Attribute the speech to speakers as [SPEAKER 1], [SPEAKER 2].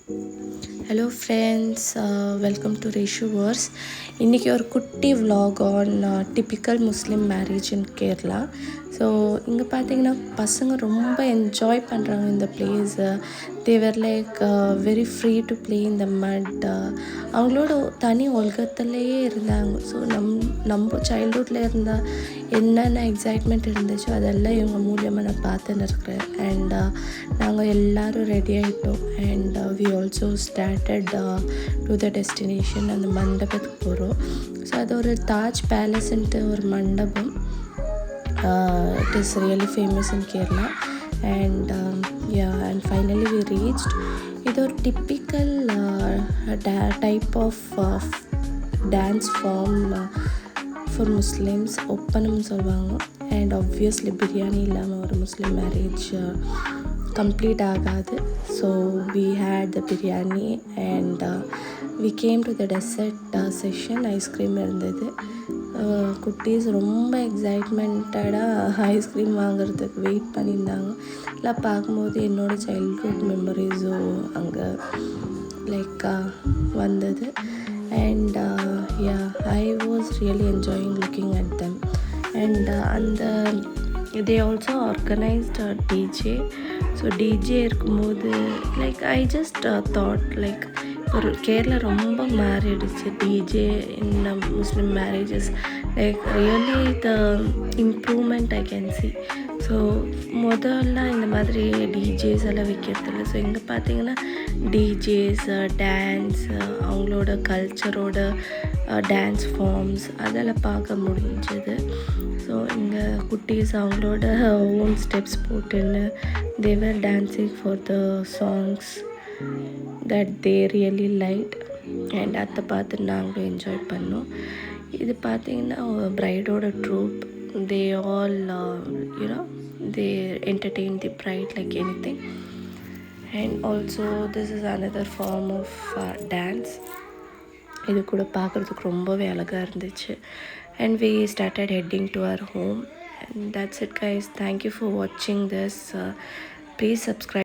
[SPEAKER 1] Hello friends, welcome to Reshu Wars. இன்றைக்கி ஒரு குட்டி vlog on typical Muslim marriage in Kerala. So இங்கே பார்த்தீங்கன்னா பசங்க ரொம்ப என்ஜாய் பண்ணுறாங்க இந்த பிளேஸை. They were like very free to play இந்த மட். அவங்களோட தனி உலகத்துலேயே இருந்தாங்க. ஸோ நம்ம சைல்ட்ஹுட்டில் இருந்தால் என்னென்ன எக்ஸைட்மெண்ட் இருந்துச்சோ அதெல்லாம் இவங்க மூலியமாக நான் பார்த்துன்னு இருக்கிறேன். அண்ட் நாங்கள் எல்லோரும் ரெடி ஆகிட்டோம். And we also started to the destination. அந்த மண்டபத்துக்கு போகிறோம். ஸோ அது ஒரு தாஜ் பேலஸ்ன்ட்டு ஒரு மண்டபம். It is really famous in Kerala. And finally we reached. இது ஒரு typical type of dance form for Muslims. ஒப்பனம் சொல்லுவாங்க. And obviously பிரியாணி இல்லாமல் ஒரு முஸ்லீம் மேரேஜ் கம்ப்ளீட் ஆகாது. So we had the biryani and we came to the dessert session. Ice cream இருந்தது. குட்டீஸ் ரொம்ப எக்ஸைட்மெண்ட்டாக ice cream வாங்குறதுக்கு வெயிட் பண்ணியிருந்தாங்க. எல்லாம் பார்க்கும்போது என்னோடய சைல்ட்ஹுட் மெமரிஸும் அங்கே லைக் வந்தது. And I was really enjoying looking at them. And அந்த they also organized a DJ. So DJ இருக்கும்போது like I just thought like ஒரு கேரளா ரொம்ப மாறிடுச்சு DJ in Muslim marriages. Like really the improvement I can see. So முதல்ல இந்த மாதிரி DJs எல்லாம் வைக்கிறதில்ல. So இங்கே பார்த்தீங்கன்னா டிஜேஸ் டான்ஸ் அவங்களோட கல்ச்சரோட டான்ஸ் ஃபார்ம்ஸ் அதெல்லாம் பார்க்க முடிஞ்சது. ஸோ இங்கே குட்டீஸ் அவங்களோட ஓன் ஸ்டெப்ஸ் போட்டுன்னு they were dancing for the songs that they really liked. And அதை பார்த்து நாங்களும் என்ஜாய் பண்ணோம். இது பார்த்திங்கன்னா ப்ரைடோட troupe. They all they entertain the bride like anything. And also this is another form of dance. இது கூட பார்க்குறதுக்கு ரொம்பவே அழகாக இருந்துச்சு. And we started heading to our home. And that's it guys. Thank you for watching this. Please subscribe.